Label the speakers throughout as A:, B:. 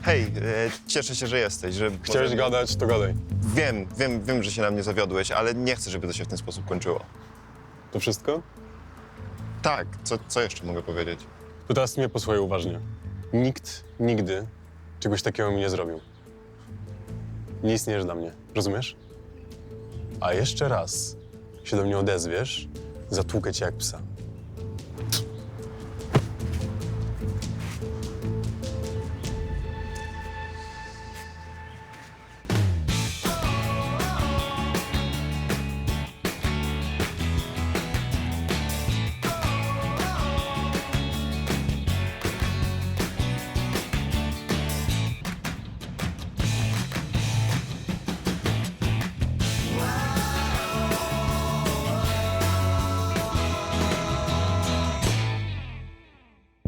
A: Hej, cieszę się, że jesteś, że...
B: Chciałeś gadać, to gadaj.
A: Wiem, że się na mnie zawiodłeś, ale nie chcę, żeby to się w ten sposób kończyło.
B: To wszystko?
A: Tak, co jeszcze mogę powiedzieć?
B: To teraz mnie posłuchaj uważnie. Nikt nigdy czegoś takiego mi nie zrobił. Nie istniejesz dla mnie, rozumiesz? A jeszcze raz się do mnie odezwiesz, zatłukę cię jak psa.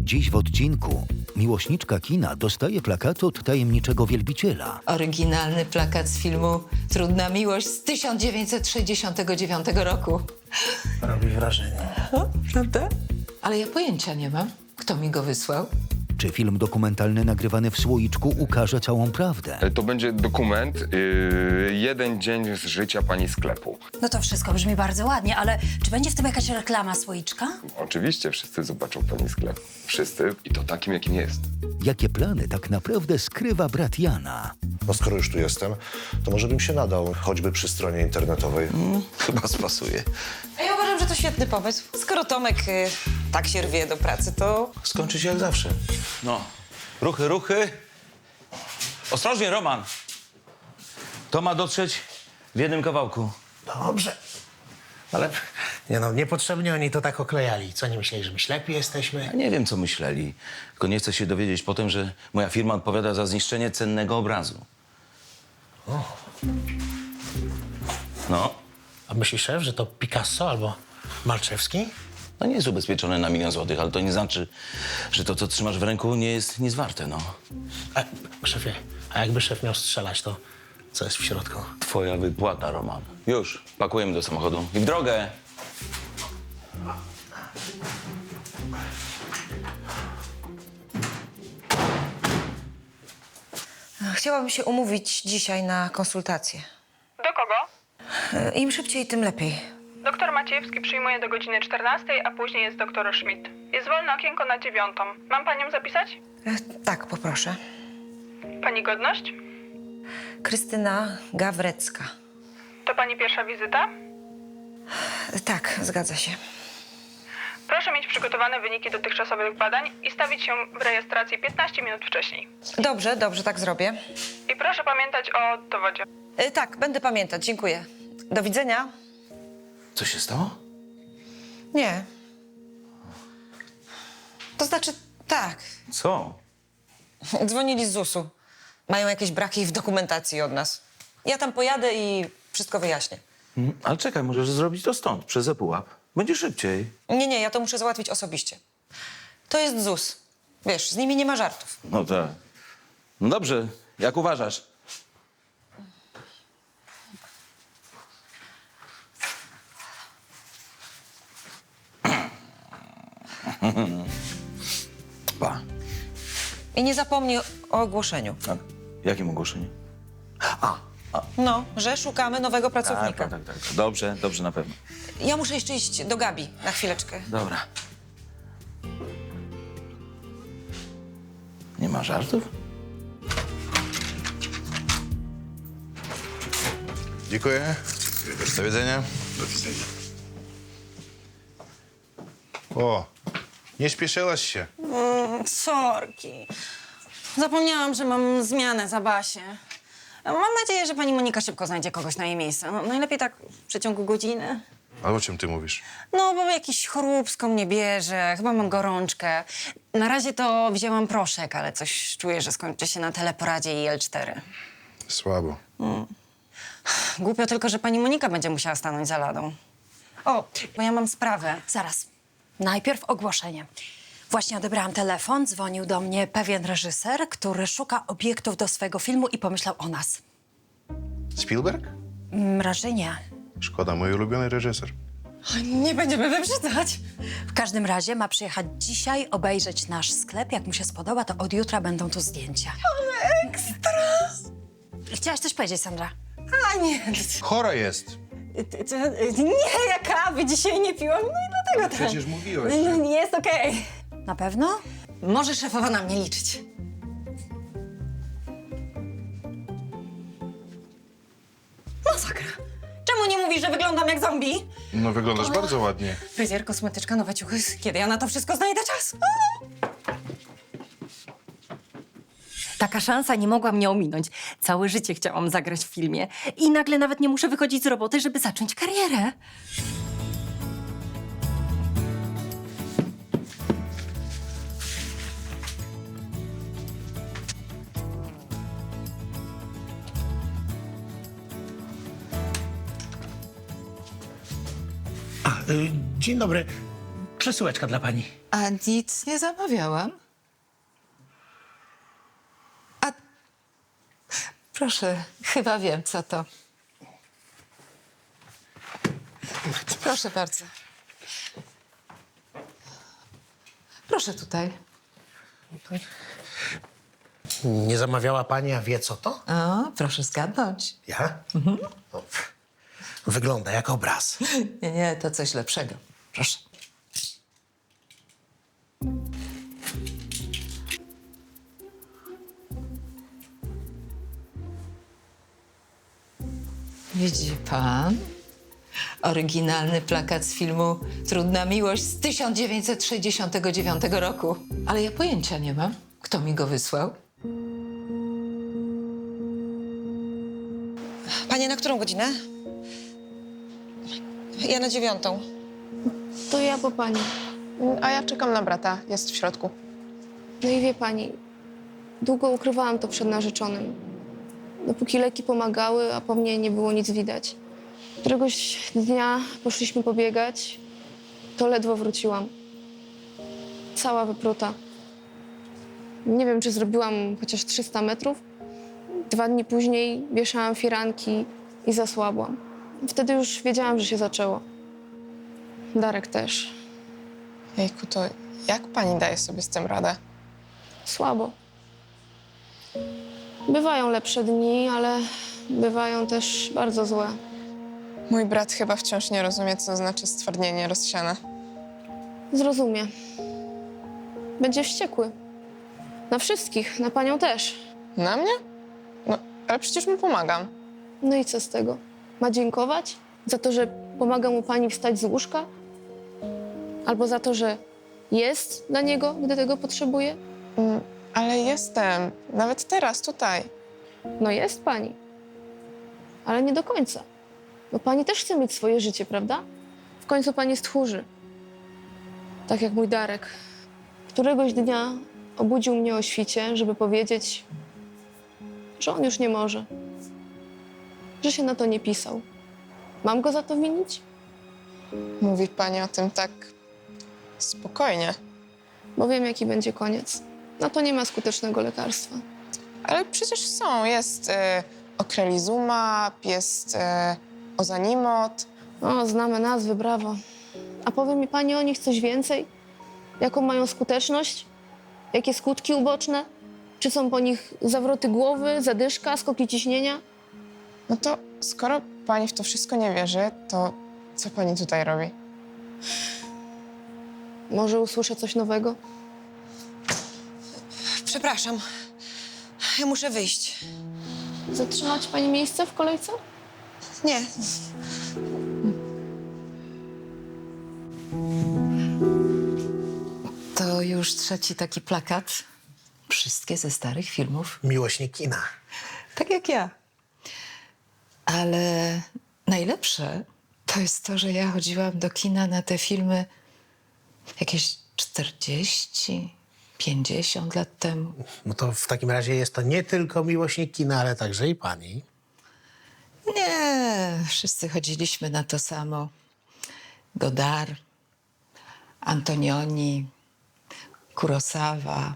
C: Dziś w odcinku miłośniczka kina dostaje plakat od tajemniczego wielbiciela.
D: Oryginalny plakat z filmu Trudna miłość z 1969 roku.
E: Robi wrażenie.
D: O, prawda? Ale ja pojęcia nie mam, kto mi go wysłał.
C: Czy film dokumentalny nagrywany w słoiczku ukaże całą prawdę?
F: To będzie dokument, jeden dzień z życia pani sklepu.
G: No to wszystko brzmi bardzo ładnie, ale czy będzie w tym jakaś reklama słoiczka?
F: Oczywiście wszyscy zobaczą pani sklep. Wszyscy i to takim, jakim jest.
C: Jakie plany tak naprawdę skrywa brat Jana?
H: No skoro już tu jestem, to może bym się nadał, choćby przy stronie internetowej.
I: Chyba spasuje.
J: A ja uważam, że to świetny pomysł. Skoro Tomek tak się rwie do pracy, to...
I: Skończy się jak zawsze. No. Ruchy, ruchy. Ostrożnie, Roman. To ma dotrzeć w jednym kawałku.
E: Dobrze. Ale niepotrzebnie oni to tak oklejali. Co, nie myśleli, że my ślepi jesteśmy?
I: Ja nie wiem, co myśleli. Tylko nie chcę się dowiedzieć potem, że moja firma odpowiada za zniszczenie cennego obrazu. No.
E: A myśli szef, że to Picasso albo Malczewski?
I: No nie jest ubezpieczone na 1 000 000 złotych, ale to nie znaczy, że to, co trzymasz w ręku, nie jest nic warte, no.
E: Szefie, a jakby szef miał strzelać, to co jest w środku?
I: Twoja wypłata, Roman. Już, pakujemy do samochodu i w drogę.
J: Chciałabym się umówić dzisiaj na konsultację.
K: Do kogo?
J: Im szybciej, tym lepiej.
K: Doktor Maciejewski przyjmuje do godziny 14, a później jest doktor Schmidt. Jest wolne okienko na 9. Mam panią zapisać?
J: Tak, poproszę.
K: Pani godność?
J: Krystyna Gawrecka.
K: To pani pierwsza wizyta?
J: Tak, zgadza się.
K: Proszę mieć przygotowane wyniki dotychczasowych badań i stawić się w rejestracji 15 minut wcześniej.
J: Dobrze, tak zrobię.
K: I proszę pamiętać o dowodzie.
J: Tak, będę pamiętać, dziękuję. Do widzenia.
I: Co się stało?
J: Nie. To znaczy, tak.
I: Co?
J: Dzwonili z ZUS-u. Mają jakieś braki w dokumentacji od nas. Ja tam pojadę i wszystko wyjaśnię.
I: Ale czekaj, możesz zrobić to stąd, przez ePUAP. Będzie szybciej.
J: Nie, ja to muszę załatwić osobiście. To jest ZUS. Wiesz, z nimi nie ma żartów.
I: No tak. No dobrze, jak uważasz? Pa.
J: I nie zapomnij o ogłoszeniu.
I: A jakim ogłoszeniu?
J: No, że szukamy nowego pracownika.
I: Tak. Dobrze, na pewno.
J: Ja muszę jeszcze iść do Gabi na chwileczkę.
I: Dobra. Nie ma żartów?
H: Dziękuję.
I: Do widzenia.
H: Do widzenia. O, nie śpieszyłaś się.
J: Sorki. Zapomniałam, że mam zmianę za Basię. Mam nadzieję, że pani Monika szybko znajdzie kogoś na jej miejsce. No, najlepiej tak w przeciągu godziny.
H: Ale o czym ty mówisz?
J: No, bo jakiś chróbsko mnie bierze, chyba mam gorączkę. Na razie to wzięłam proszek, ale coś czuję, że skończy się na teleporadzie i L4.
H: Słabo.
J: Głupio tylko, że pani Monika będzie musiała stanąć za ladą. O, bo ja mam sprawę.
G: Zaraz. Najpierw ogłoszenie. Właśnie odebrałam telefon, dzwonił do mnie pewien reżyser, który szuka obiektów do swojego filmu i pomyślał o nas.
H: Spielberg?
G: Raczej nie.
H: Szkoda, mój ulubiony reżyser.
J: Nie będziemy wyprzedzać.
G: W każdym razie ma przyjechać dzisiaj, obejrzeć nasz sklep. Jak mu się spodoba, to od jutra będą tu zdjęcia. Chciałaś coś powiedzieć, Sandra?
J: A nie,
B: Chora jest.
J: nie, ja kawy dzisiaj nie piłam, no i dlatego tak.
B: Przecież mówiłeś,
J: No, jest okej.
G: Na pewno?
J: Może szefowa na mnie liczyć. Masakra. Czemu nie mówisz, że wyglądam jak zombie?
L: No wyglądasz bardzo ładnie.
J: Fryzjer, kosmetyczka, nowe ciuchy. Kiedy ja na to wszystko znajdę czas? Taka szansa nie mogła mnie ominąć. Całe życie chciałam zagrać w filmie i nagle nawet nie muszę wychodzić z roboty, żeby zacząć karierę.
E: Dzień dobry. Przesyłeczka dla pani.
D: A nic nie zamawiałam. A proszę, chyba wiem, co to. Proszę bardzo. Proszę tutaj.
E: Nie zamawiała pani, a wie co to?
D: O, proszę zgadnąć.
E: Ja? No, wygląda jak obraz.
D: Nie, to coś lepszego. Proszę. Widzi pan? Oryginalny plakat z filmu Trudna miłość z 1969 roku. Ale ja pojęcia nie mam, kto mi go wysłał.
J: Panie, na którą godzinę? Ja na 9.
M: To ja po pani. A ja czekam na brata, jest w środku. No i wie pani, długo ukrywałam to przed narzeczonym. Dopóki leki pomagały, a po mnie nie było nic widać. Któregoś dnia poszliśmy pobiegać, to ledwo wróciłam. Cała wypruta. Nie wiem, czy zrobiłam chociaż 300 metrów. 2 dni później wieszałam firanki i zasłabłam. Wtedy już wiedziałam, że się zaczęło. Darek też.
K: Jejku, to jak pani daje sobie z tym radę?
M: Słabo. Bywają lepsze dni, ale bywają też bardzo złe.
K: Mój brat chyba wciąż nie rozumie, co znaczy stwardnienie rozsiane.
M: Zrozumie. Będzie wściekły. Na wszystkich, na panią też.
K: Na mnie? No, ale przecież mu pomagam.
M: No i co z tego? Ma dziękować? Za to, że pomaga mu pani wstać z łóżka? Albo za to, że jest dla niego, gdy tego potrzebuje?
K: Ale jestem. Nawet teraz, tutaj.
M: No jest pani. Ale nie do końca. Bo pani też chce mieć swoje życie, prawda? W końcu pani jest tchórzy. Tak jak mój Darek. Któregoś dnia obudził mnie o świcie, żeby powiedzieć, że on już nie może. Że się na to nie pisał. Mam go za to winić?
K: Mówi pani o tym tak spokojnie.
M: Bo wiem, jaki będzie koniec. Na to nie ma skutecznego lekarstwa.
K: Ale przecież są. Jest okrelizumab, jest ozanimod.
M: O, znamy nazwy, brawo. A powie mi pani o nich coś więcej? Jaką mają skuteczność? Jakie skutki uboczne? Czy są po nich zawroty głowy, zadyszka, skoki ciśnienia?
K: No to skoro pani w to wszystko nie wierzy, to co pani tutaj robi?
M: Może usłyszę coś nowego?
J: Przepraszam. Ja muszę wyjść.
M: Zatrzymać pani miejsce w kolejce?
J: Nie.
D: To już trzeci taki plakat. Wszystkie ze starych filmów.
E: Miłośnik kina.
D: Tak jak ja. Ale najlepsze to jest to, że ja chodziłam do kina na te filmy jakieś 40, 50 lat temu.
E: No to w takim razie jest to nie tylko miłośnik kina, ale także i pani.
D: Nie, wszyscy chodziliśmy na to samo. Godard, Antonioni, Kurosawa,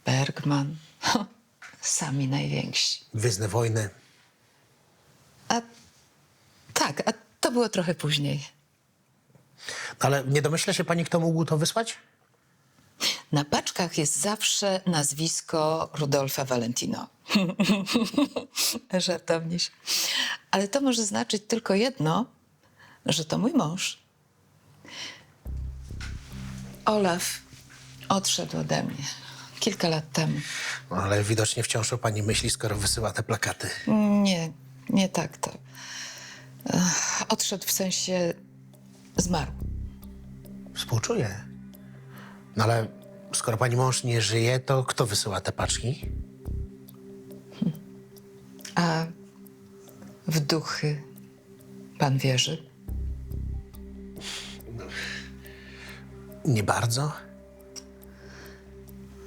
D: Bergman. Sami najwięksi.
E: Gwiezdne wojny.
D: Tak, a to było trochę później.
E: Ale nie domyśla się pani, kto mógł to wysłać?
D: Na paczkach jest zawsze nazwisko Rudolfa Valentino. Żartownie się. Ale to może znaczyć tylko jedno, że to mój mąż. Olaf odszedł ode mnie kilka lat temu.
E: No, ale widocznie wciąż o pani myśli, skoro wysyła te plakaty.
D: Nie tak to. Odszedł w sensie zmarł.
E: Współczuję. No ale skoro pani mąż nie żyje, to kto wysyła te paczki?
D: A w duchy pan wierzy?
E: Nie bardzo.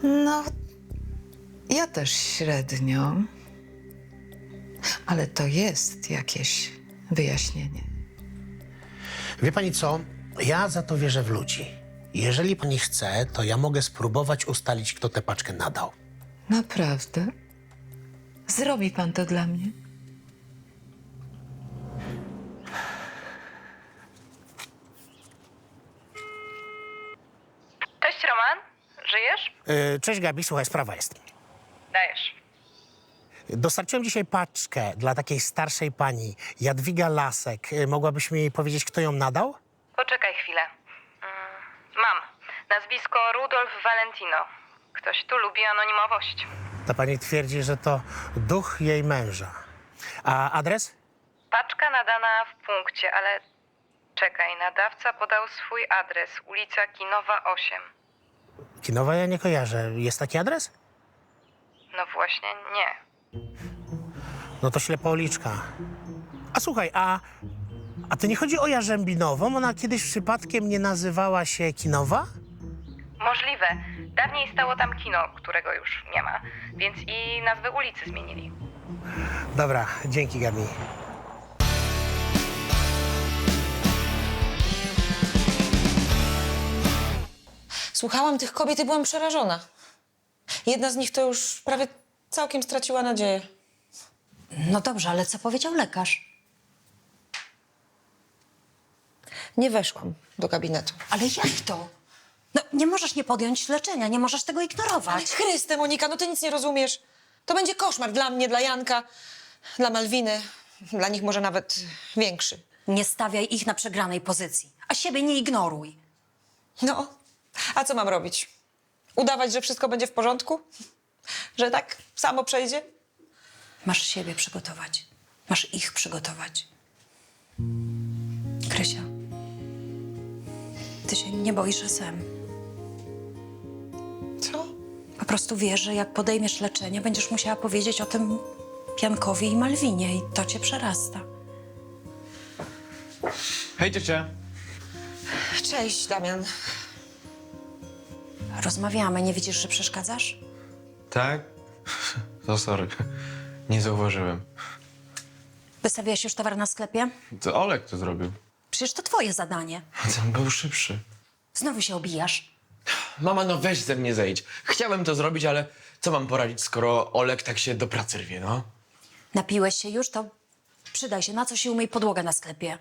D: No, ja też średnio. Ale to jest jakieś wyjaśnienie.
E: Wie pani co? Ja za to wierzę w ludzi. Jeżeli pani chce, to ja mogę spróbować ustalić, kto tę paczkę nadał.
D: Naprawdę? Zrobi pan to dla mnie?
K: Cześć, Roman. Żyjesz?
E: Cześć Gabi, słuchaj, sprawa jest.
K: Dajesz.
E: Dostarczyłem dzisiaj paczkę dla takiej starszej pani, Jadwiga Lasek. Mogłabyś mi powiedzieć, kto ją nadał?
K: Poczekaj chwilę. Mam. Nazwisko Rudolf Valentino. Ktoś tu lubi anonimowość.
E: Ta pani twierdzi, że to duch jej męża. A adres?
K: Paczka nadana w punkcie, ale czekaj, nadawca podał swój adres. Ulica Kinowa 8.
E: Kinowa ja nie kojarzę. Jest taki adres?
K: No właśnie nie.
E: No to ślepouliczka. A słuchaj, a to nie chodzi o Jarzębinową? Ona kiedyś przypadkiem nie nazywała się Kinowa?
K: Możliwe. Dawniej stało tam kino, którego już nie ma, więc i nazwę ulicy zmienili.
E: Dobra, dzięki Gabi.
J: Słuchałam tych kobiet i byłam przerażona. Jedna z nich to już prawie całkiem straciła nadzieję.
G: No dobrze, ale co powiedział lekarz?
J: Nie weszłam do gabinetu.
G: Ale jak to? No, nie możesz nie podjąć leczenia, nie możesz tego
J: Ale
G: ignorować.
J: Chryste, Monika, no ty nic nie rozumiesz. To będzie koszmar dla mnie, dla Janka, dla Malwiny. Dla nich może nawet większy.
G: Nie stawiaj ich na przegranej pozycji, a siebie nie ignoruj.
J: No, a co mam robić? Udawać, że wszystko będzie w porządku? Że tak samo przejdzie?
G: Masz siebie przygotować. Masz ich przygotować. Krysia, ty się nie boisz SM.
J: Co?
G: Po prostu wiesz, że jak podejmiesz leczenie, będziesz musiała powiedzieć o tym Jankowi i Malwinie i to cię przerasta.
N: Hej, ciocia.
J: Cześć, Damian.
G: Rozmawiamy, nie widzisz, że przeszkadzasz?
N: Tak? To sorry. Nie zauważyłem.
G: Wystawiasz już towar na sklepie?
N: To Olek to zrobił.
G: Przecież to twoje zadanie.
N: Ten był szybszy.
G: Znowu się obijasz.
N: Mama, no weź ze mnie zejdź. Chciałem to zrobić, ale co mam poradzić, skoro Olek tak się do pracy rwie, no?
G: Napiłeś się już, to przydaj się. Na co się umyj podłogę na sklepie?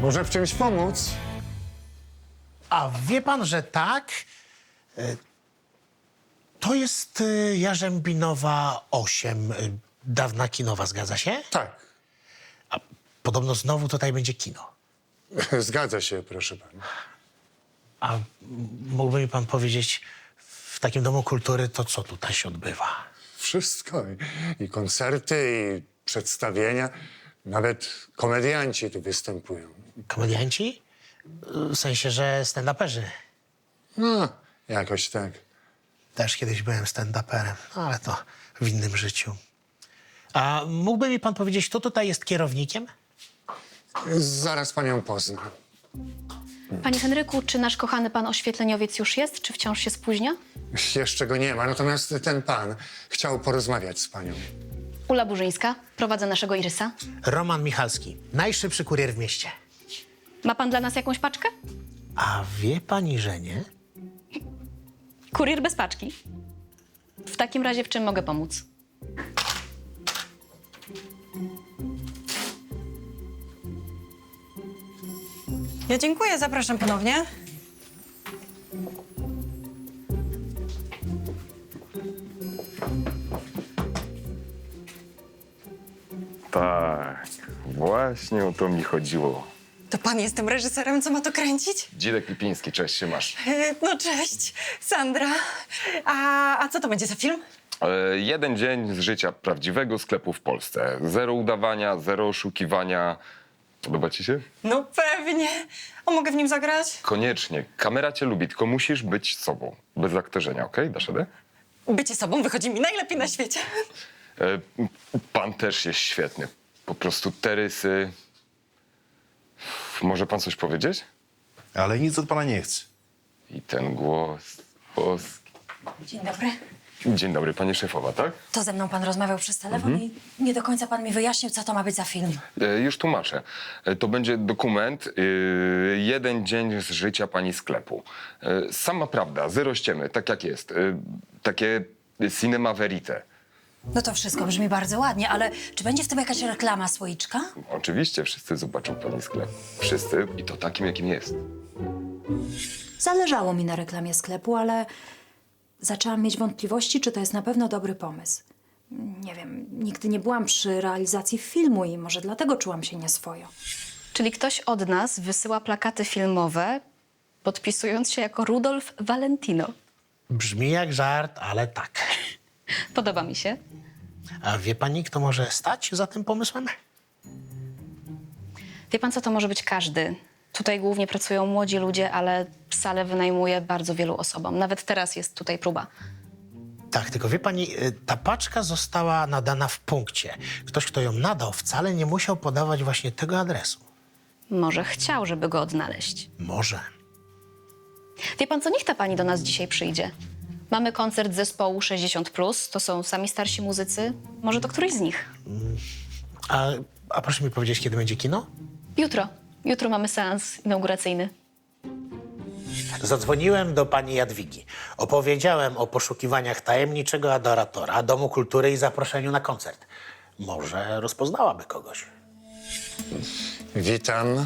L: Może w czymś pomóc?
E: A wie pan, że tak? To jest Jarzębinowa 8. Dawna Kinowa, zgadza się?
L: Tak.
E: A podobno znowu tutaj będzie kino.
L: Zgadza się, proszę pana.
E: A mógłby mi pan powiedzieć, w takim domu kultury to co tutaj się odbywa?
L: Wszystko. I koncerty, i przedstawienia. Nawet komedianci tu występują.
E: Komedianci? W sensie, że stand-uperzy.
L: No, jakoś tak.
E: Też kiedyś byłem stand-uperem, no, ale to w innym życiu. A mógłby mi pan powiedzieć, kto tutaj jest kierownikiem?
L: Zaraz panią poznam.
O: Panie Henryku, czy nasz kochany pan oświetleniowiec już jest, czy wciąż się spóźnia?
L: Jeszcze go nie ma, natomiast ten pan chciał porozmawiać z panią.
O: Ula Burzyńska, prowadzę naszego Irysa.
E: Roman Michalski, najszybszy kurier w mieście.
O: Ma pan dla nas jakąś paczkę?
E: A wie pani, że nie?
O: Kurier bez paczki. W takim razie w czym mogę pomóc?
J: Ja dziękuję, zapraszam ponownie.
F: Tak, właśnie o to mi chodziło.
J: To pan jest tym reżyserem, co ma to kręcić?
F: Dzidek Lipiński, cześć, się masz.
J: No cześć, Sandra. A co to będzie za film?
F: 1 dzień z życia prawdziwego sklepu w Polsce. Zero udawania, zero oszukiwania. Podoba ci się?
J: No pewnie. A mogę w nim zagrać?
F: Koniecznie. Kamera cię lubi, tylko musisz być sobą. Bez aktorzenia, okej? Dasz radę?
J: Bycie sobą wychodzi mi najlepiej na świecie.
F: Pan też jest świetny. Po prostu te rysy... Może pan coś powiedzieć?
H: Ale nic od pana nie chcę.
F: I ten głos boski.
G: Dzień dobry.
F: Dzień dobry, pani szefowa, tak?
G: To ze mną pan rozmawiał przez telefon i nie do końca pan mi wyjaśnił, co to ma być za film.
F: Już tłumaczę. To będzie dokument 1 dzień z życia pani sklepu. Sama prawda, zero ściemy, tak jak jest. Takie cinema verite.
G: No to wszystko brzmi bardzo ładnie, ale czy będzie w tym jakaś reklama słoiczka?
F: Oczywiście wszyscy zobaczą pani sklep. Wszyscy i to takim, jakim jest.
G: Zależało mi na reklamie sklepu, ale zaczęłam mieć wątpliwości, czy to jest na pewno dobry pomysł. Nie wiem, nigdy nie byłam przy realizacji filmu i może dlatego czułam się nieswojo.
O: Czyli ktoś od nas wysyła plakaty filmowe, podpisując się jako Rudolf Valentino.
E: Brzmi jak żart, ale tak.
O: Podoba mi się.
E: A wie pani, kto może stać za tym pomysłem?
O: Wie pan co, to może być każdy. Tutaj głównie pracują młodzi ludzie, ale salę wynajmuje bardzo wielu osobom. Nawet teraz jest tutaj próba.
E: Tak, tylko wie pani, ta paczka została nadana w punkcie. Ktoś, kto ją nadał, wcale nie musiał podawać właśnie tego adresu.
O: Może chciał, żeby go odnaleźć.
E: Może.
O: Wie pan co, niech ta pani do nas dzisiaj przyjdzie. Mamy koncert zespołu 60+, to są sami starsi muzycy. Może to któryś z nich.
E: A proszę mi powiedzieć, kiedy będzie kino?
O: Jutro. Jutro mamy seans inauguracyjny.
E: Zadzwoniłem do pani Jadwigi. Opowiedziałem o poszukiwaniach tajemniczego adoratora, Domu Kultury i zaproszeniu na koncert. Może rozpoznałaby kogoś.
L: Witam.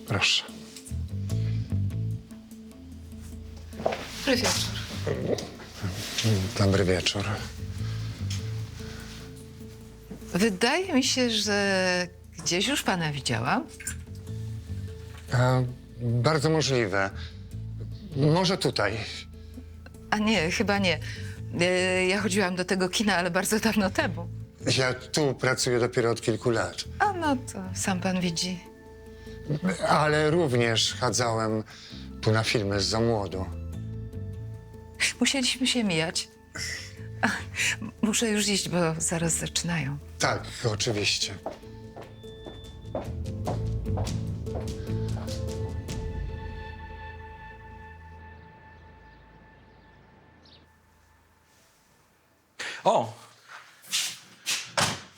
L: Proszę.
D: Dobry wieczór.
L: Dobry wieczór.
D: Wydaje mi się, że gdzieś już pana widziałam.
L: Bardzo możliwe. Może tutaj.
D: A nie, chyba nie. Ja chodziłam do tego kina, ale bardzo dawno temu.
L: Ja tu pracuję dopiero od kilku lat.
D: A no to sam pan widzi.
L: Ale również chadzałem tu na filmy za młodu.
D: Musieliśmy się mijać. Muszę już iść, bo zaraz zaczynają.
L: Tak, oczywiście.
I: O!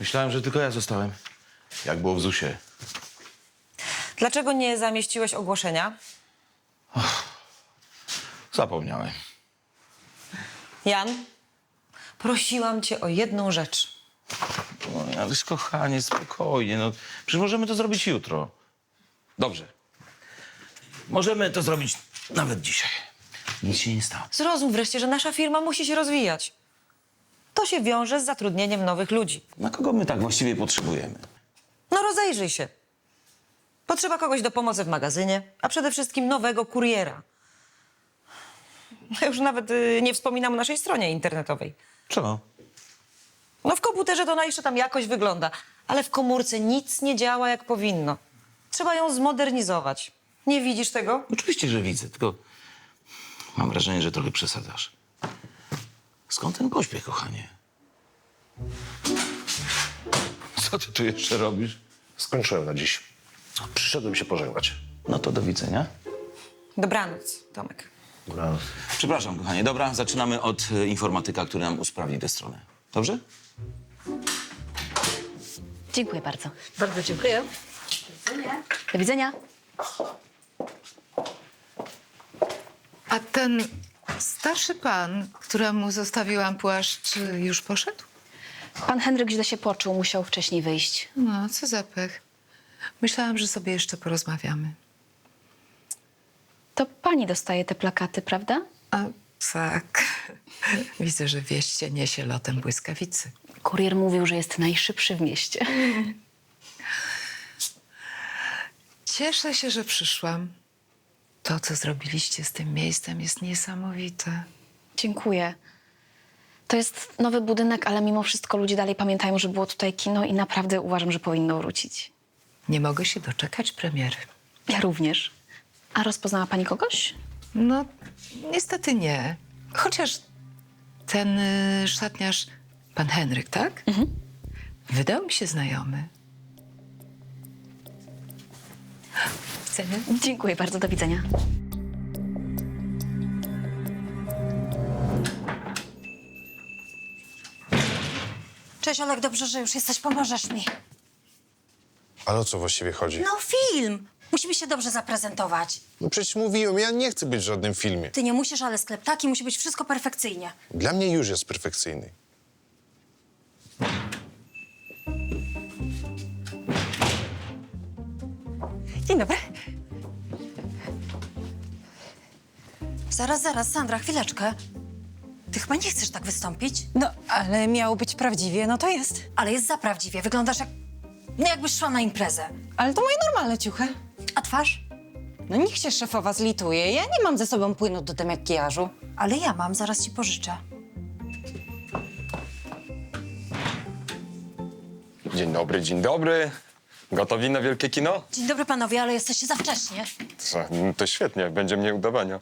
I: Myślałem, że tylko ja zostałem. Jak było w ZUS-ie.
J: Dlaczego nie zamieściłeś ogłoszenia?
I: Zapomniałem.
J: Jan, prosiłam cię o jedną rzecz.
I: No, ależ kochanie, spokojnie. No, przecież możemy to zrobić jutro. Dobrze. Możemy to zrobić nawet dzisiaj. Nic się nie stało.
J: Zrozum wreszcie, że nasza firma musi się rozwijać. To się wiąże z zatrudnieniem nowych ludzi.
I: Na kogo my tak właściwie potrzebujemy?
J: No rozejrzyj się. Potrzeba kogoś do pomocy w magazynie, a przede wszystkim nowego kuriera. Ja już nawet nie wspominam o naszej stronie internetowej.
I: Czego?
J: No w komputerze to ona jeszcze tam jakoś wygląda, ale w komórce nic nie działa jak powinno. Trzeba ją zmodernizować. Nie widzisz tego?
I: Oczywiście, że widzę, tylko mam wrażenie, że trochę przesadzasz. Skąd ten pośpiech, kochanie? Co ty tu jeszcze robisz?
H: Skończyłem na dziś. Przyszedłem się pożegnać.
I: No to do widzenia.
J: Dobranoc, Tomek.
I: Przepraszam, kochanie. Dobra, zaczynamy od informatyka, który nam usprawni tę stronę. Dobrze?
O: Dziękuję bardzo.
D: Bardzo dziękuję.
O: Do widzenia.
D: A ten starszy pan, któremu zostawiłam płaszcz, już poszedł?
O: Pan Henryk źle się poczuł, musiał wcześniej wyjść.
D: No, co za pech. Myślałam, że sobie jeszcze porozmawiamy.
O: To pani dostaje te plakaty, prawda?
D: A tak. Widzę, że wieść się niesie lotem błyskawicy.
O: Kurier mówił, że jest najszybszy w mieście.
D: Cieszę się, że przyszłam. To, co zrobiliście z tym miejscem, jest niesamowite.
O: Dziękuję. To jest nowy budynek, ale mimo wszystko ludzie dalej pamiętają, że było tutaj kino i naprawdę uważam, że powinno wrócić.
D: Nie mogę się doczekać premiery.
O: Ja również. A rozpoznała pani kogoś?
D: No, niestety nie. Chociaż ten szatniarz, pan Henryk, tak? Wydał mi się znajomy. Widzenia.
O: Dziękuję bardzo, do widzenia.
G: Cześć Olek, dobrze, że już jesteś, pomożesz mi.
B: Ale o co właściwie chodzi?
G: No film! Musimy się dobrze zaprezentować.
B: No przecież mówiłem, ja nie chcę być w żadnym filmie.
G: Ty nie musisz, ale sklep taki, musi być wszystko perfekcyjnie.
B: Dla mnie już jest perfekcyjny.
J: Dzień dobry.
G: Zaraz, Sandra, chwileczkę. Ty chyba nie chcesz tak wystąpić?
J: No, ale miało być prawdziwie, no to jest.
G: Ale jest za prawdziwie, wyglądasz jak... No jakbyś szła na imprezę.
J: Ale to moje normalne ciuchy.
G: A twarz?
J: No niech się szefowa zlituje. Ja nie mam ze sobą płynu do makijażu.
G: Ale ja mam, zaraz ci pożyczę.
F: Dzień dobry, dzień dobry. Gotowi na wielkie kino?
G: Dzień dobry panowie, ale jesteście za wcześnie.
F: Co? No to świetnie, będzie mnie udawania.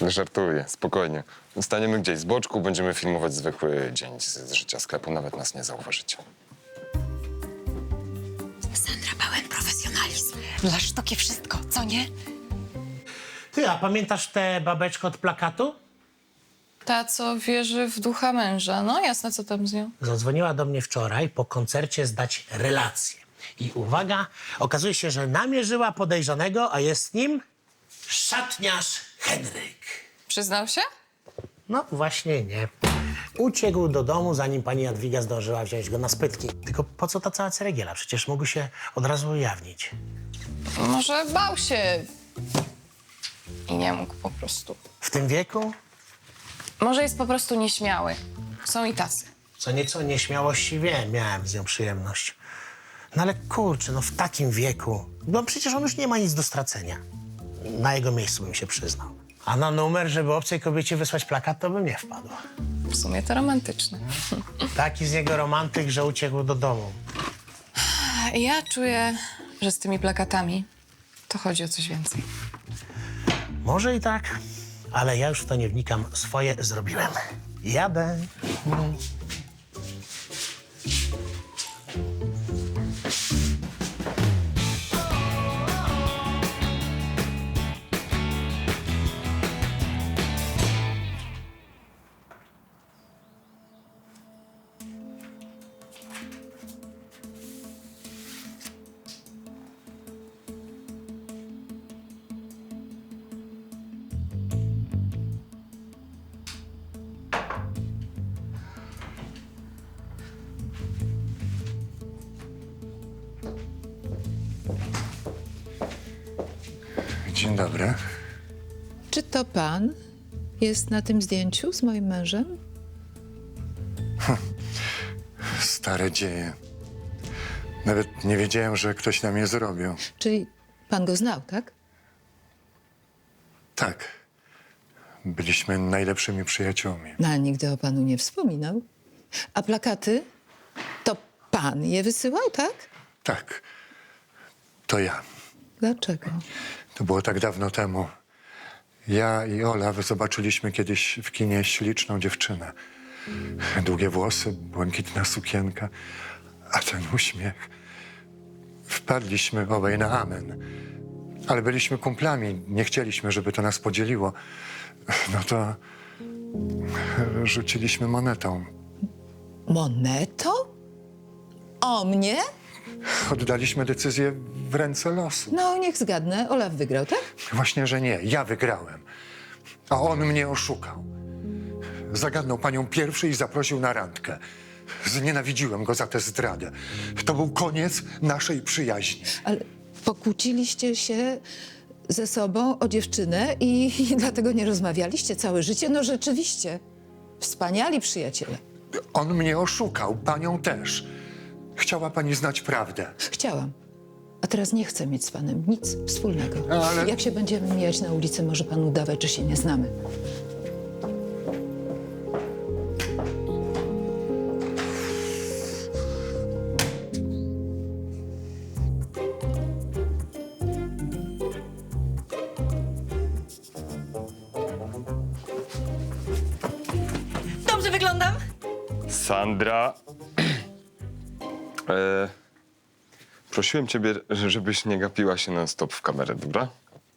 F: Żartuję, spokojnie. Staniemy gdzieś z boczku, będziemy filmować zwykły dzień z życia sklepu, nawet nas nie zauważycie.
G: Sandra, pełen profesjonalizm.
J: Dla sztuki wszystko, co nie?
E: Ty, a pamiętasz tę babeczkę od plakatu?
P: Ta, co wierzy w ducha męża. No jasne, co tam z nią.
E: Zadzwoniła do mnie wczoraj po koncercie zdać relację. I uwaga, okazuje się, że namierzyła podejrzanego, a jest nim szatniarz Henryk.
P: Przyznał się?
E: No właśnie nie. Uciekł do domu, zanim pani Jadwiga zdążyła wziąć go na spytki. Tylko po co ta cała ceregiela? Przecież mógł się od razu ujawnić.
P: Może bał się i nie mógł po prostu.
E: W tym wieku?
P: Może jest po prostu nieśmiały. Są i tacy.
E: Co nieco nieśmiałości wiem, miałem z nią przyjemność. No ale kurczę, no w takim wieku, no przecież on już nie ma nic do stracenia. Na jego miejscu bym się przyznał. A na numer, żeby obcej kobiecie wysłać plakat, to bym nie wpadł.
P: W sumie to romantyczne.
E: Taki z niego romantyk, że uciekł do domu.
P: Ja czuję, że z tymi plakatami to chodzi o coś więcej.
E: Może i tak, ale ja już w to nie wnikam. Swoje zrobiłem. Jadę.
L: Dzień dobry.
D: Czy to pan jest na tym zdjęciu z moim mężem?
L: Stare dzieje. Nawet nie wiedziałem, że ktoś nam je zrobił.
D: Czyli pan go znał, tak?
L: Tak. Byliśmy najlepszymi przyjaciółmi.
D: No, ale nigdy o panu nie wspominał. A plakaty? To pan je wysyłał, tak?
L: Tak. To ja.
D: Dlaczego?
L: To było tak dawno temu. Ja i Ola zobaczyliśmy kiedyś w kinie śliczną dziewczynę. Długie włosy, błękitna sukienka, a ten uśmiech. Wpadliśmy obaj na amen. Ale byliśmy kumplami, nie chcieliśmy, żeby to nas podzieliło. No to rzuciliśmy monetą.
D: Monetą? O mnie?
L: Oddaliśmy decyzję w ręce losu.
D: No, niech zgadnę. Olaf wygrał, tak?
L: Właśnie, że nie. Ja wygrałem. A on mnie oszukał. Zagadnął panią pierwszy i zaprosił na randkę. Znienawidziłem go za tę zdradę. To był koniec naszej przyjaźni.
D: Ale pokłóciliście się ze sobą o dziewczynę i dlatego nie rozmawialiście całe życie? No rzeczywiście. Wspaniali przyjaciele.
L: On mnie oszukał, panią też. Chciała pani znać prawdę.
D: Chciałam. A teraz nie chcę mieć z panem nic wspólnego.
L: Ale-
D: Jak się będziemy mijać na ulicy, może pan udawać, że się nie znamy.
J: Dobrze wyglądam?
F: Sandra, prosiłem ciebie, żebyś nie gapiła się non-stop w kamerę, dobra?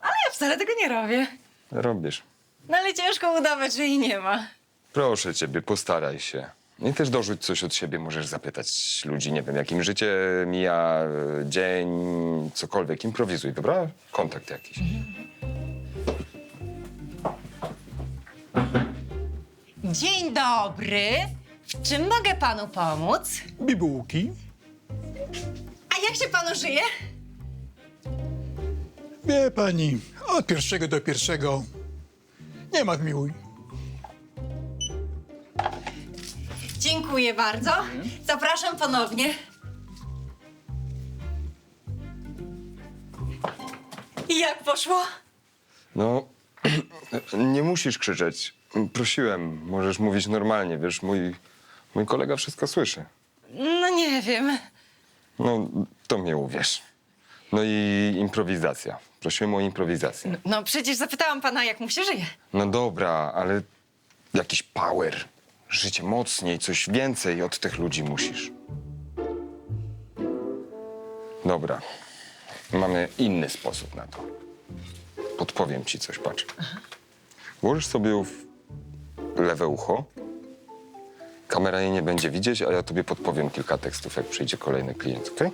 J: Ale ja wcale tego nie robię.
F: Robisz.
J: No ale ciężko udawać, że jej nie ma.
F: Proszę ciebie, postaraj się. I też dorzuć coś od siebie, możesz zapytać ludzi, nie wiem, jak im życie mija, dzień, cokolwiek. Improwizuj, dobra? Kontakt jakiś.
J: Dzień dobry. W czym mogę panu pomóc?
Q: Bibułki.
J: A jak się panu żyje?
Q: Wie pani, od pierwszego do pierwszego nie ma miłuj.
J: Dziękuję bardzo. Zapraszam ponownie. I jak poszło?
F: No, nie musisz krzyczeć. Prosiłem, możesz mówić normalnie, wiesz, mój kolega wszystko słyszy.
J: No nie wiem.
F: No, to mnie uwierz. No i improwizacja. Prosiłem o improwizację.
J: No przecież zapytałam pana, jak mu się żyje.
F: No dobra, ale jakiś power, życie mocniej, coś więcej od tych ludzi musisz. Dobra, mamy inny sposób na to. Podpowiem ci coś, patrz. Włożysz sobie w lewe ucho, kamera jej nie będzie widzieć, a ja tobie podpowiem kilka tekstów, jak przyjdzie kolejny klient, okej?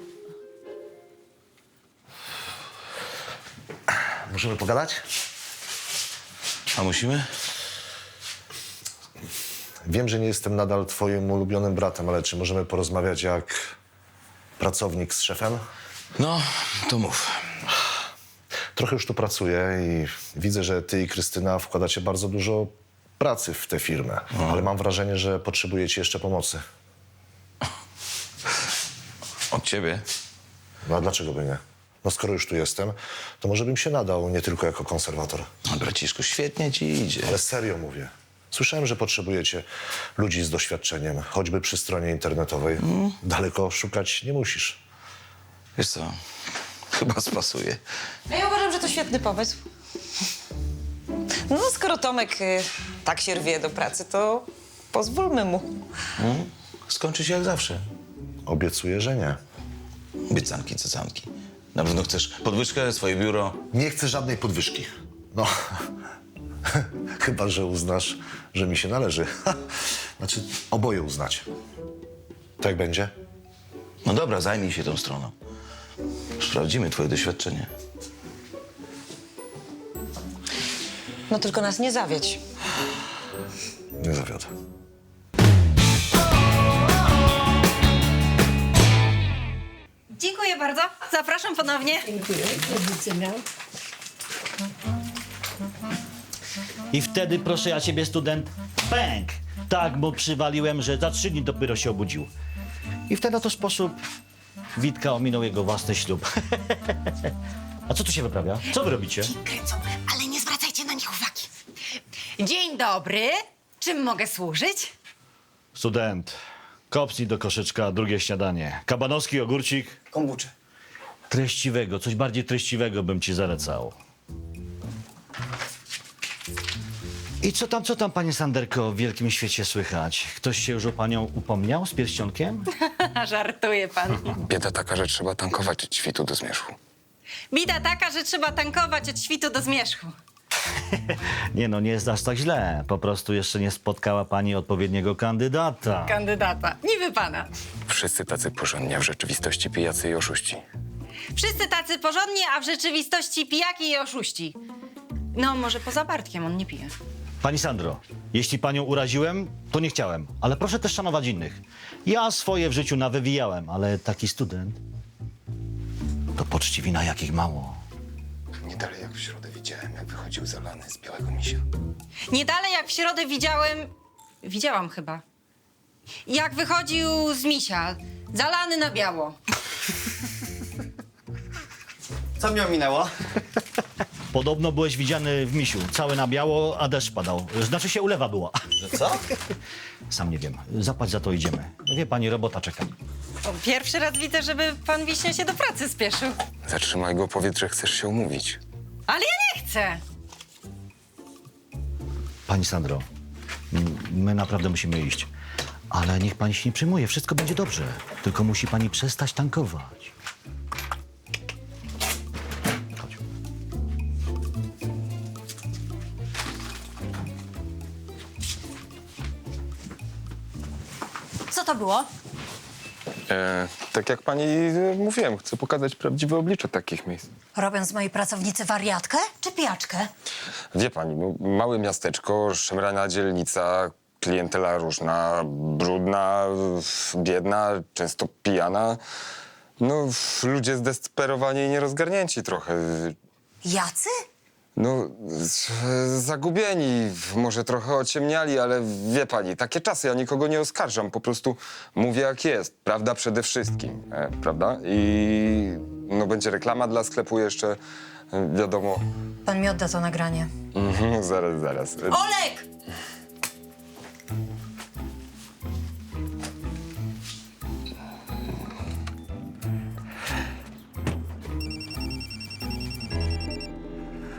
H: Możemy pogadać?
I: A musimy?
H: Wiem, że nie jestem nadal twoim ulubionym bratem, ale czy możemy porozmawiać jak pracownik z szefem?
I: No, to mów.
H: Trochę już tu pracuję i widzę, że ty i Krystyna wkładacie bardzo dużo pracy w tę firmę, ale mam wrażenie, że potrzebujecie jeszcze pomocy.
I: Od ciebie?
H: No a dlaczego by nie? No skoro już tu jestem, to może bym się nadał nie tylko jako konserwator.
I: No, braciszku, świetnie ci idzie.
H: Ale serio mówię. Słyszałem, że potrzebujecie ludzi z doświadczeniem, choćby przy stronie internetowej. Daleko szukać nie musisz.
I: Wiesz co, chyba spasuje.
J: No ja uważam, że to świetny pomysł. No skoro Tomek tak się rwie do pracy, to pozwólmy mu.
I: Skończy się jak zawsze.
H: Obiecuję, że nie.
I: Obiecanki, cecanki. Na pewno chcesz podwyżkę, swoje biuro?
H: Nie chcę żadnej podwyżki. No, chyba że uznasz, że mi się należy. Znaczy, oboje uznacie. Tak będzie?
I: No dobra, zajmij się tą stroną. Sprawdzimy twoje doświadczenie.
J: No tylko nas nie zawiedź.
H: Nie zawiodę.
J: Dziękuję bardzo. Zapraszam ponownie.
R: Dziękuję. Do widzenia. I wtedy, proszę ja ciebie, student, pęk! Tak mu przywaliłem, że za 3 dni dopiero się obudził. I w ten oto sposób Witka ominął jego własny ślub. A co tu się wyprawia? Co wy robicie?
J: Kręcą, ale nie zwracajcie na nich uwagi. Dzień dobry. Czym mogę służyć?
R: Student, kopsnij do koszyczka drugie śniadanie. Kabanowski, ogórcik.
N: Kombucze.
R: Treściwego, coś bardziej treściwego bym ci zalecał. I co tam, panie Sanderko, w wielkim świecie słychać? Ktoś się już o panią upomniał z pierścionkiem?
J: Żartuje pan.
F: Bieda taka, że trzeba tankować od świtu do zmierzchu.
J: Bida taka, że trzeba tankować od świtu do zmierzchu.
R: Nie no, nie jest aż tak źle. Po prostu jeszcze nie spotkała pani odpowiedniego kandydata.
J: Kandydata. Niby pana.
F: Wszyscy tacy porządni, a w rzeczywistości pijacy i oszuści.
J: Wszyscy tacy porządni, a w rzeczywistości pijaki i oszuści. No, może poza Bartkiem, on nie pije.
R: Pani Sandro, jeśli panią uraziłem, to nie chciałem. Ale proszę też szanować innych. Ja swoje w życiu nawywijałem, ale taki student to poczci na jakich mało.
F: Nie dalej jak w środę widziałem, jak wychodził zalany z białego misia.
J: Nie dalej jak w środę widziałam chyba, jak wychodził z misia, zalany na biało.
R: Co mnie ominęło? Podobno byłeś widziany w misiu, cały na biało, a deszcz padał. Znaczy się ulewa była.
S: Że co?
R: Sam nie wiem. Zapłać za to idziemy. Wie pani, robota czeka.
J: O, pierwszy raz widzę, żeby pan Wiśnia się do pracy spieszył.
F: Zatrzymaj go, powiedz, że chcesz się umówić.
J: Ale ja nie chcę.
R: Pani Sandro, my naprawdę musimy iść. Ale niech pani się nie przejmuje, wszystko będzie dobrze. Tylko musi pani przestać tankować.
J: Co to było?
F: Tak jak pani mówiłem, chcę pokazać prawdziwe oblicze takich miejsc.
J: Robią z mojej pracownicy wariatkę czy pijaczkę?
F: Wie pani, no, małe miasteczko, szemrana dzielnica, klientela różna, brudna, biedna, często pijana. No, ludzie zdesperowani i nierozgarnięci trochę.
J: Jacy?
F: No, zagubieni, może trochę ociemniali, ale wie pani, takie czasy, ja nikogo nie oskarżam, po prostu mówię jak jest, prawda przede wszystkim, prawda? I no będzie reklama dla sklepu jeszcze, wiadomo.
J: Pan mi odda to nagranie.
F: Zaraz.
J: Olek!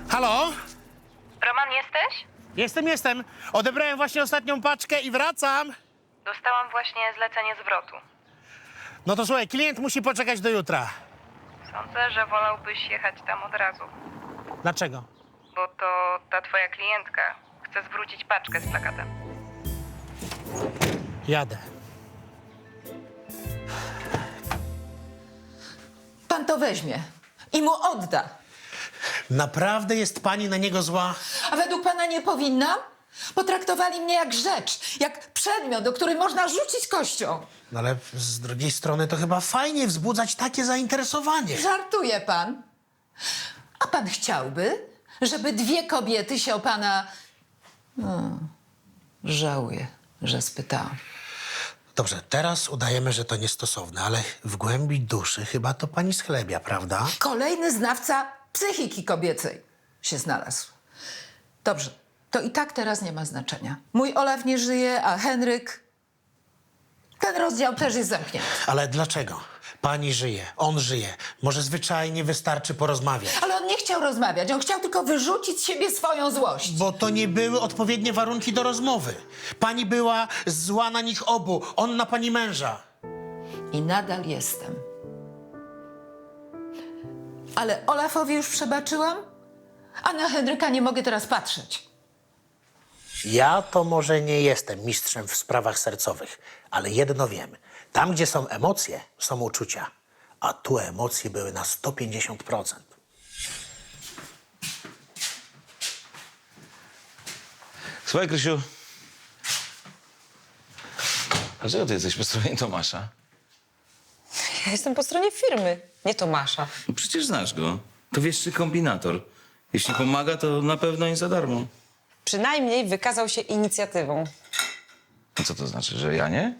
E: Halo?
K: Roman, jesteś?
E: Jestem. Odebrałem właśnie ostatnią paczkę i wracam.
K: Dostałam właśnie zlecenie zwrotu.
E: No to słuchaj, klient musi poczekać do jutra.
K: Sądzę, że wolałbyś jechać tam od razu,
E: Dlaczego?
K: bo to ta twoja klientka chce zwrócić paczkę z plakatem.
E: Jadę.
D: Pan to weźmie i mu odda.
E: Naprawdę jest pani na niego zła?
D: A według pana nie powinnam? Potraktowali mnie jak rzecz, jak przedmiot, o który można rzucić kością.
E: No ale z drugiej strony to chyba fajnie wzbudzać takie zainteresowanie.
D: Żartuje pan? A pan chciałby, żeby dwie kobiety się o pana... Żałuję, że spytałam.
E: Dobrze, teraz udajemy, że to niestosowne, ale w głębi duszy chyba to pani schlebia, prawda?
D: Kolejny znawca psychiki kobiecej się znalazł. Dobrze, to i tak teraz nie ma znaczenia. Mój Olaf nie żyje, a Henryk... Ten rozdział też jest zamknięty.
E: Ale dlaczego? Pani żyje, on żyje. Może zwyczajnie wystarczy porozmawiać.
D: Ale on nie chciał rozmawiać, on chciał tylko wyrzucić z siebie swoją złość.
E: Bo to nie były odpowiednie warunki do rozmowy. Pani była zła na nich obu, on na pani męża.
D: I nadal jestem. Ale Olafowi już przebaczyłam, a na Henryka nie mogę teraz patrzeć.
E: Ja to może nie jestem mistrzem w sprawach sercowych, ale jedno wiem. Tam, gdzie są emocje, są uczucia. A tu emocje były na 150%.
I: Słuchaj, Krysiu. Dlaczego ty jesteś po stronie Tomasza?
T: Ja jestem po stronie firmy, nie Tomasza.
I: No przecież znasz go. To wieszczy kombinator. Jeśli pomaga, to na pewno nie za darmo.
T: Przynajmniej wykazał się inicjatywą.
I: A co to znaczy, że ja nie?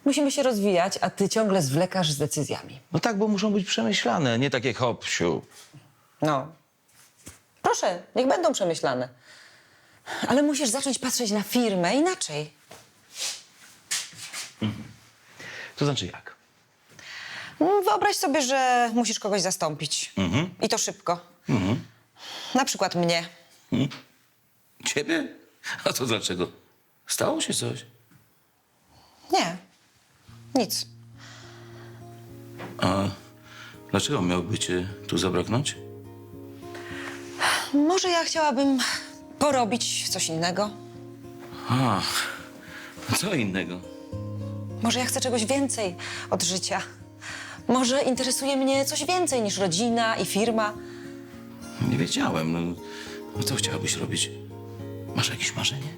T: Musimy się rozwijać, a ty ciągle zwlekasz z decyzjami.
I: No tak, bo muszą być przemyślane, nie takie hop, siu.
T: No. Proszę, niech będą przemyślane. Ale musisz zacząć patrzeć na firmę inaczej.
I: To znaczy jak?
T: Wyobraź sobie, że musisz kogoś zastąpić. I to szybko. Na przykład mnie.
I: Ciebie? A to dlaczego? Stało się coś?
T: Nie. Nic.
I: A dlaczego miałby cię tu zabraknąć?
T: Może ja chciałabym porobić coś innego?
I: A, co innego?
T: Może ja chcę czegoś więcej od życia? Może interesuje mnie coś więcej niż rodzina i firma?
I: Nie wiedziałem. No co chciałabyś robić? Masz jakieś marzenie?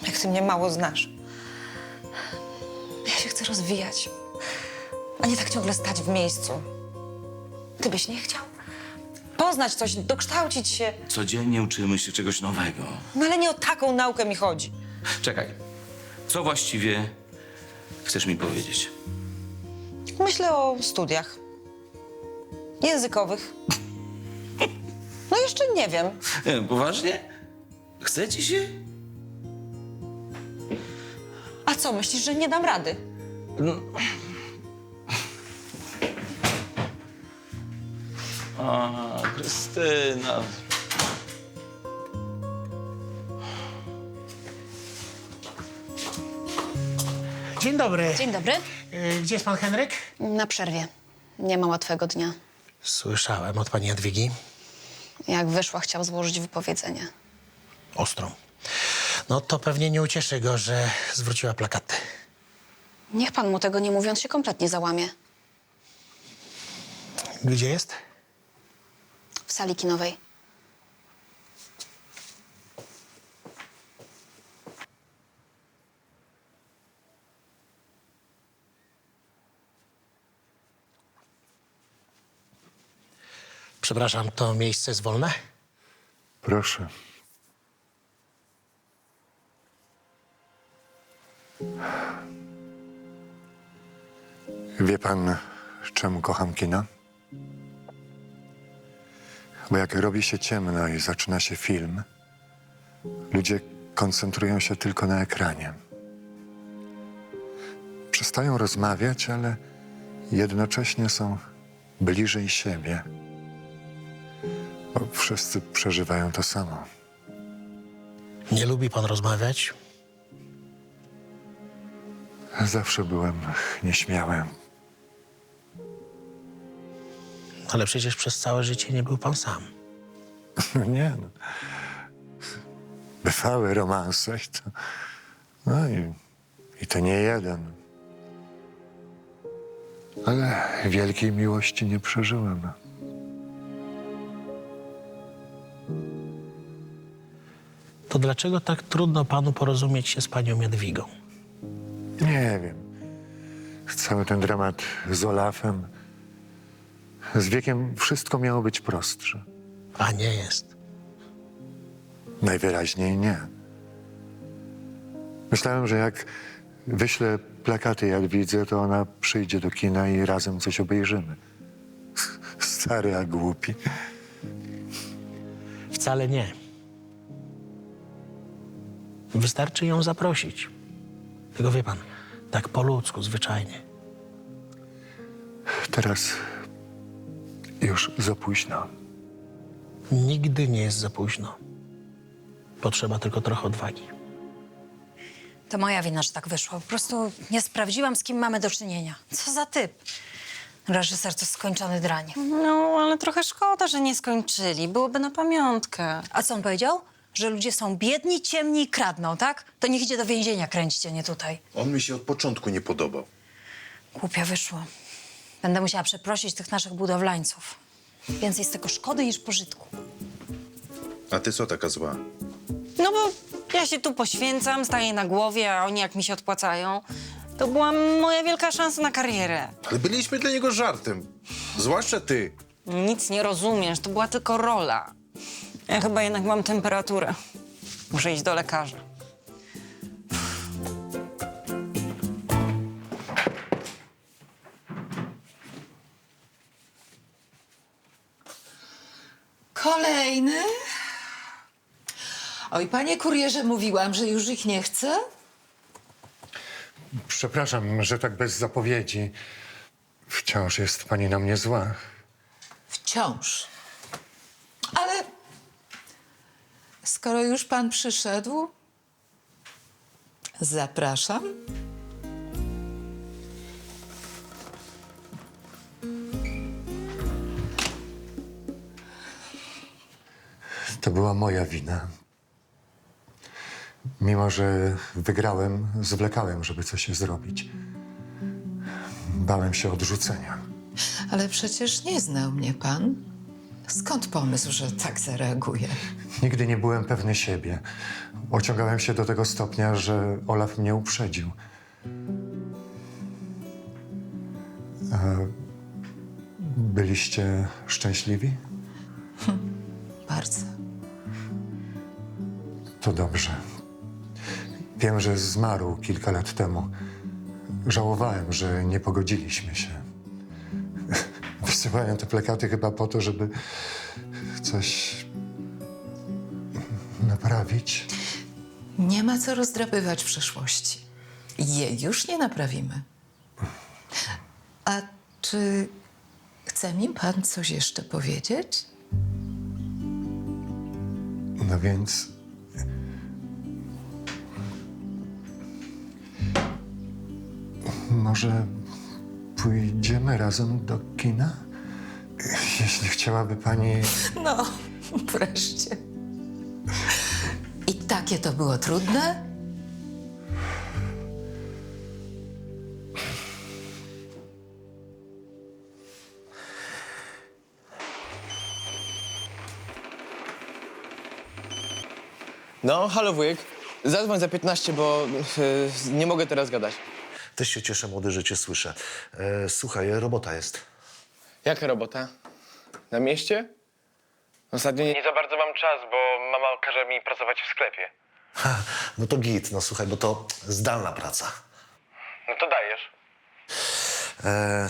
T: Jak ty mnie mało znasz. Ja się chcę rozwijać, a nie tak ciągle stać w miejscu. Ty byś nie chciał? Poznać coś, dokształcić się.
I: Codziennie uczymy się czegoś nowego.
T: No ale nie o taką naukę mi chodzi.
I: Czekaj. Co właściwie chcesz mi powiedzieć?
T: Myślę o studiach językowych. No jeszcze nie wiem.
I: Poważnie? Chce ci się?
T: A co, myślisz, że nie dam rady?
I: A, Krystyna.
E: Dzień dobry.
O: Dzień dobry.
E: Gdzie jest pan Henryk?
O: Na przerwie. Nie ma łatwego dnia.
E: Słyszałem od pani Jadwigi.
O: Jak wyszła, chciał złożyć wypowiedzenie.
E: Ostrą. No to pewnie nie ucieszy go, że zwróciła plakaty.
O: Niech pan mu tego nie mówi, on się kompletnie załamie.
E: Gdzie jest?
O: W sali kinowej.
E: Przepraszam, to miejsce jest wolne?
L: Proszę. Wie pan, czemu kocham kina? Bo jak robi się ciemno i zaczyna się film, ludzie koncentrują się tylko na ekranie. Przestają rozmawiać, ale jednocześnie są bliżej siebie. Bo wszyscy przeżywają to samo.
E: Nie lubi pan rozmawiać?
L: Zawsze byłem nieśmiały.
E: Ale przecież przez całe życie nie był pan sam.
L: Nie, no. Bywały romanse i to... No i to nie jeden. Ale wielkiej miłości nie przeżyłem.
E: To dlaczego tak trudno panu porozumieć się z panią Jadwigą?
L: Nie wiem. Cały ten dramat z Olafem. Z wiekiem wszystko miało być prostsze.
E: A nie jest.
L: Najwyraźniej nie. Myślałem, że jak wyślę plakaty Jadwidze, to ona przyjdzie do kina i razem coś obejrzymy. Stary, a głupi.
E: Wcale nie. Wystarczy ją zaprosić. Tylko wie pan, tak po ludzku, zwyczajnie.
L: Teraz już za późno.
E: Nigdy nie jest za późno. Potrzeba tylko trochę odwagi.
G: To moja wina, że tak wyszło. Po prostu nie sprawdziłam, z kim mamy do czynienia. Co za typ. Reżyser to skończony drań.
J: No, ale trochę szkoda, że nie skończyli. Byłoby na pamiątkę.
G: A co on powiedział? Że ludzie są biedni, ciemni i kradną, tak? To niech idzie do więzienia, kręćcie, nie tutaj.
H: On mi się od początku nie podobał.
G: Głupio wyszło. Będę musiała przeprosić tych naszych budowlańców. Więcej z tego szkody niż pożytku.
H: A ty co taka zła?
J: No bo ja się tu poświęcam, staję na głowie, a oni jak mi się odpłacają. To była moja wielka szansa na karierę.
H: Ale byliśmy dla niego żartem. Zwłaszcza ty.
J: Nic nie rozumiesz, to była tylko rola. Ja chyba jednak mam temperaturę. Muszę iść do lekarza.
D: Kolejny? Oj, panie kurierze, mówiłam, że już ich nie chcę.
L: Przepraszam, że tak bez zapowiedzi. Wciąż jest pani na mnie zła.
D: Wciąż. Ale skoro już pan przyszedł, zapraszam.
L: To była moja wina. Mimo że wygrałem, zwlekałem, żeby coś zrobić. Bałem się odrzucenia.
D: Ale przecież nie znał mnie pan. Skąd pomysł, że tak zareaguje?
L: Nigdy nie byłem pewny siebie. Ociągałem się do tego stopnia, że Olaf mnie uprzedził. A byliście szczęśliwi?
D: Bardzo.
L: To dobrze. Wiem, że zmarł kilka lat temu. Żałowałem, że nie pogodziliśmy się. Wysyłałem te plakaty chyba po to, żeby coś naprawić.
D: Nie ma co rozdrapywać przeszłości. Jej już nie naprawimy. A czy chce mi pan coś jeszcze powiedzieć?
L: No więc... Może pójdziemy razem do kina? Jeśli chciałaby pani...
D: No, wreszcie. I takie to było trudne?
N: No, halo wujek. Zadzwoń za 15, bo nie mogę teraz gadać.
H: Też się cieszę, młody, że cię słyszę. Słuchaj, robota jest.
N: Jaka robota? Na mieście? Ostatnio nie za bardzo mam czas, bo mama każe mi pracować w sklepie.
H: No to git, no słuchaj, bo to zdalna praca.
N: No to dajesz.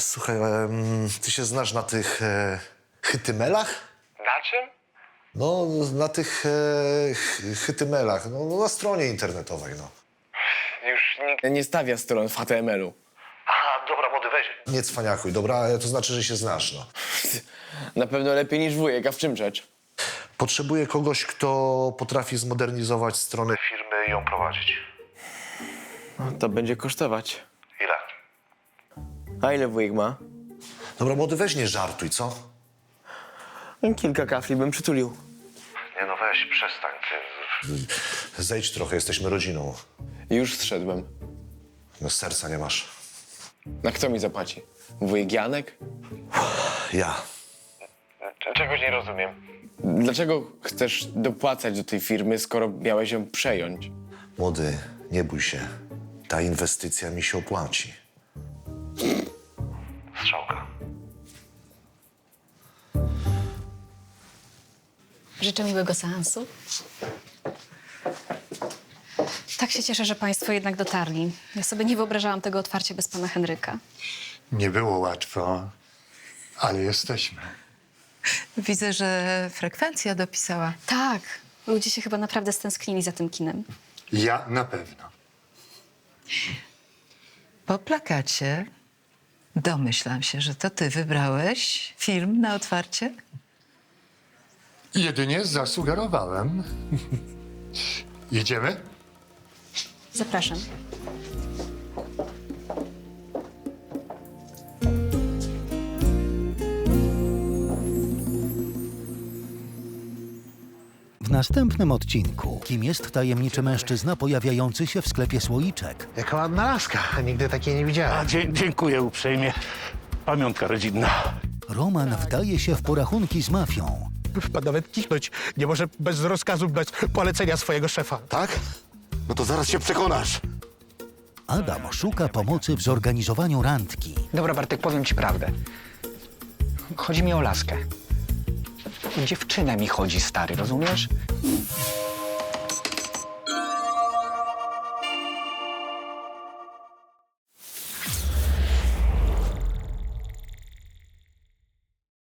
H: Słuchaj, ty się znasz na tych chytymelach?
N: Na czym?
H: No, na tych chytymelach, no, na stronie internetowej, no.
N: Już nikt nie stawia stron w HTML-u.
H: Aha, dobra, młody, weź. Nie cwaniakuj, dobra? To znaczy, że się znasz, no.
N: Na pewno lepiej niż wujek, a w czym rzecz?
H: Potrzebuję kogoś, kto potrafi zmodernizować stronę firmy i ją prowadzić.
N: No, to będzie kosztować.
H: Ile?
N: A ile wujek ma?
H: Dobra, młody, weź nie żartuj, co?
N: Kilka kafli bym przytulił.
H: Nie no, weź, przestań, ty. Zejdź trochę, jesteśmy rodziną.
N: Już zszedłem.
H: No, serca nie masz.
N: A kto mi zapłaci? Wujek Janek?
H: Ja.
N: Czegoś nie rozumiem. Dlaczego chcesz dopłacać do tej firmy, skoro miałeś ją przejąć?
H: Młody, nie bój się. Ta inwestycja mi się opłaci. Strzałka.
O: Życzę miłego seansu. Tak się cieszę, że państwo jednak dotarli. Ja sobie nie wyobrażałam tego otwarcia bez pana Henryka.
L: Nie było łatwo, ale jesteśmy.
D: Widzę, że frekwencja dopisała.
O: Tak, ludzie się chyba naprawdę stęsknili za tym kinem.
L: Ja na pewno.
D: Po plakacie domyślam się, że to ty wybrałeś film na otwarcie?
L: Jedynie zasugerowałem. Idziemy?
O: Zapraszam.
C: W następnym odcinku, kim jest tajemniczy mężczyzna pojawiający się w sklepie słoiczek?
E: Jaka ładna laska, nigdy takiej nie widziałem.
S: Dziękuję uprzejmie. Pamiątka rodzinna.
C: Roman wdaje się w porachunki z mafią.
E: Pan nawet kichnąć nie może bez rozkazu, bez polecenia swojego szefa.
S: Tak? No to zaraz się przekonasz.
C: Adam szuka pomocy w zorganizowaniu randki.
U: Dobra, Bartek, powiem ci prawdę. Chodzi mi o laskę. O dziewczynę mi chodzi, stary, rozumiesz?